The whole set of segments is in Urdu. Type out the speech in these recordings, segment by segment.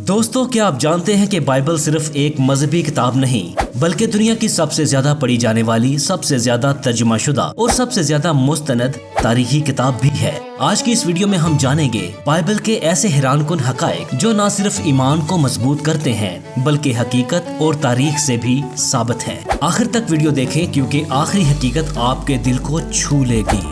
دوستو، کیا آپ جانتے ہیں کہ بائبل صرف ایک مذہبی کتاب نہیں بلکہ دنیا کی سب سے زیادہ پڑھی جانے والی، سب سے زیادہ ترجمہ شدہ اور سب سے زیادہ مستند تاریخی کتاب بھی ہے۔ آج کی اس ویڈیو میں ہم جانیں گے بائبل کے ایسے حیران کن حقائق جو نہ صرف ایمان کو مضبوط کرتے ہیں بلکہ حقیقت اور تاریخ سے بھی ثابت ہیں۔ آخر تک ویڈیو دیکھیں کیونکہ آخری حقیقت آپ کے دل کو چھو لے گی۔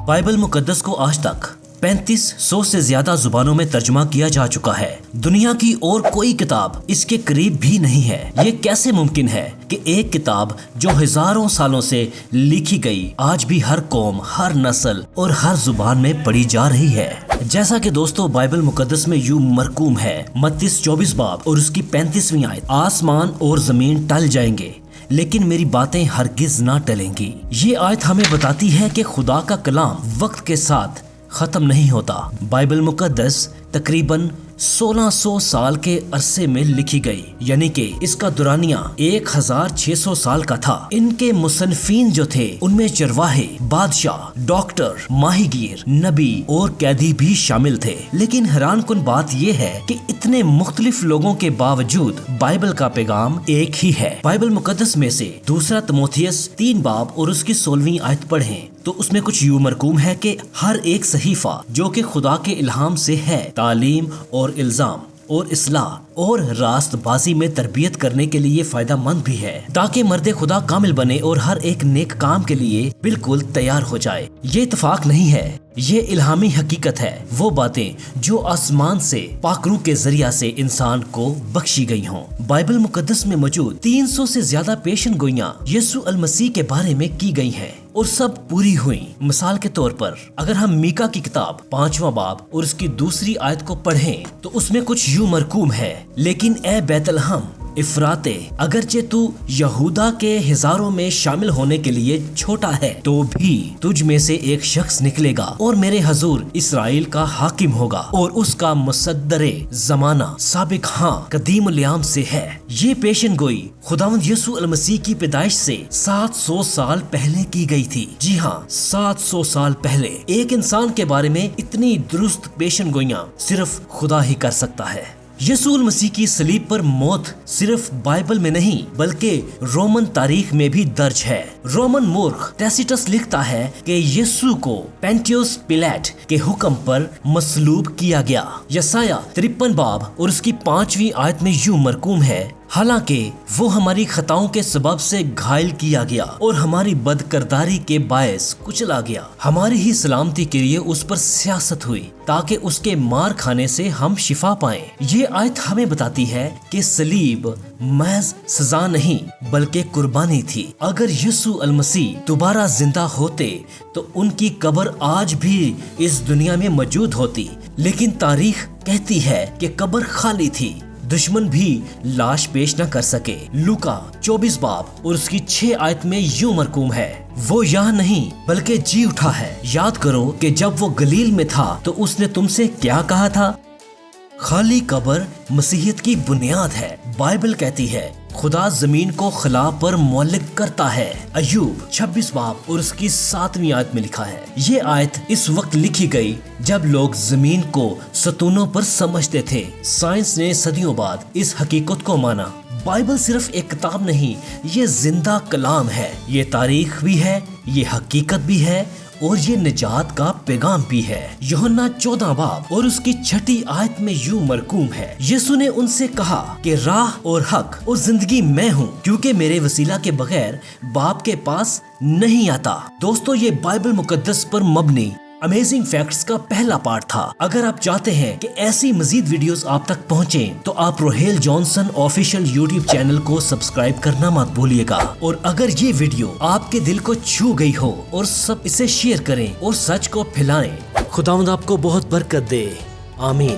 بائبل مقدس کو آج تک 3500 سے زیادہ زبانوں میں ترجمہ کیا جا چکا ہے۔ دنیا کی اور کوئی کتاب اس کے قریب بھی نہیں ہے۔ یہ کیسے ممکن ہے کہ ایک کتاب جو ہزاروں سالوں سے لکھی گئی آج بھی ہر قوم، ہر نسل اور ہر زبان میں پڑھی جا رہی ہے؟ جیسا کہ دوستو بائبل مقدس میں یوں مرقوم ہے، متی 24 باب اور اس کی 35ویں آیت، آسمان اور زمین ٹل جائیں گے لیکن میری باتیں ہرگز نہ ٹلیں گی۔ یہ آیت ہمیں بتاتی ہے کہ خدا کا کلام وقت کے ساتھ ختم نہیں ہوتا۔ بائبل مقدس تقریباً 1600 سال کے عرصے میں لکھی گئی، یعنی کہ اس کا دورانیہ 1600 سال کا تھا۔ ان کے مصنفین جو تھے ان میں چرواہے، بادشاہ، ڈاکٹر، ماہی گیر، نبی اور قیدی بھی شامل تھے۔ لیکن حیران کن بات یہ ہے کہ اتنے مختلف لوگوں کے باوجود بائبل کا پیغام ایک ہی ہے۔ بائبل مقدس میں سے دوسرا تموتھیوس 3 باب اور اس کی 16ویں آیت پڑھیں تو اس میں کچھ یوں مرقوم ہے کہ ہر ایک صحیفہ جو کہ خدا کے الہام سے ہے، تعلیم اور الزام اور اصلاح اور راست بازی میں تربیت کرنے کے لیے فائدہ مند بھی ہے، تاکہ مرد خدا کامل بنے اور ہر ایک نیک کام کے لیے بالکل تیار ہو جائے۔ یہ اتفاق نہیں ہے، یہ الہامی حقیقت ہے، وہ باتیں جو آسمان سے پاک روح کے ذریعہ سے انسان کو بخشی گئی ہوں۔ بائبل مقدس میں موجود 300 سے زیادہ پیشن گوئیاں یسوع المسیح کے بارے میں کی گئی ہیں اور سب پوری ہوئیں۔ مثال کے طور پر اگر ہم میکا کی کتاب 5واں باب اور اس کی 2 آیت کو پڑھیں تو اس میں کچھ یوں مرقوم ہے، لیکن اے بیت لحم افراتے، اگرچہ تو یہودا کے ہزاروں میں شامل ہونے کے لیے چھوٹا ہے تو بھی تجھ میں سے ایک شخص نکلے گا اور میرے حضور اسرائیل کا حاکم ہوگا، اور اس کا مصدر زمانہ سابق قدیم الیام سے ہے۔ یہ پیشن گوئی خداوند یسوع المسیح کی پیدائش سے 700 سال پہلے کی گئی تھی۔ جی ہاں، 700 سال پہلے۔ ایک انسان کے بارے میں اتنی درست پیشن گوئیاں صرف خدا ہی کر سکتا ہے۔ یسوع المسیح کی صلیب پر موت صرف بائبل میں نہیں بلکہ رومن تاریخ میں بھی درج ہے۔ رومن مورخ ٹیسیٹس لکھتا ہے کہ یسوع کو پینٹیوس پیلاٹ کے حکم پر مصلوب کیا گیا۔ یسایہ 53 باب اور اس کی 5ویں آیت میں یوں مرقوم ہے، حالانکہ وہ ہماری خطاؤں کے سبب سے گھائل کیا گیا اور ہماری بدکرداری کے باعث کچلا گیا، ہماری ہی سلامتی کے لیے اس پر سیاست ہوئی تاکہ اس کے مار کھانے سے ہم شفا پائیں۔ یہ آیت ہمیں بتاتی ہے کہ صلیب محض سزا نہیں بلکہ قربانی تھی۔ اگر یسوع المسیح دوبارہ زندہ ہوتے تو ان کی قبر آج بھی اس دنیا میں موجود ہوتی، لیکن تاریخ کہتی ہے کہ قبر خالی تھی، دشمن بھی لاش پیش نہ کر سکے۔ لوکا 24 باب اور اس کی 6 آیت میں یوں مرقوم ہے، وہ یہاں نہیں بلکہ جی اٹھا ہے۔ یاد کرو کہ جب وہ گلیل میں تھا تو اس نے تم سے کیا کہا تھا؟ خالی قبر مسیحیت کی بنیاد ہے۔ بائبل کہتی ہے خدا زمین کو خلا پر معلق کرتا ہے۔ ایوب 26 باب اور اس کی 7ویں آیت میں لکھا ہے۔ یہ آیت اس وقت لکھی گئی جب لوگ زمین کو ستونوں پر سمجھتے تھے۔ سائنس نے صدیوں بعد اس حقیقت کو مانا۔ بائبل صرف ایک کتاب نہیں، یہ زندہ کلام ہے، یہ تاریخ بھی ہے، یہ حقیقت بھی ہے اور یہ نجات کا پیغام بھی ہے۔ یوحنا 14 باب اور اس کی 6 آیت میں یوں مرقوم ہے، یسوع نے ان سے کہا کہ راہ اور حق اور زندگی میں ہوں، کیونکہ میرے وسیلہ کے بغیر باپ کے پاس نہیں آتا۔ دوستو، یہ بائبل مقدس پر مبنی امیزنگ فیکٹس کا پہلا پارٹ تھا۔ اگر آپ چاہتے ہیں کہ ایسی مزید ویڈیوز آپ تک پہنچیں تو آپ Rohail Johnson official YouTube channel کو سبسکرائب کرنا مت بھولیے گا، اور اگر یہ ویڈیو آپ کے دل کو چھو گئی ہو اور سب اسے شیئر کریں اور سچ کو پھیلائیں۔ خداوند آپ کو بہت برکت دے، آمین۔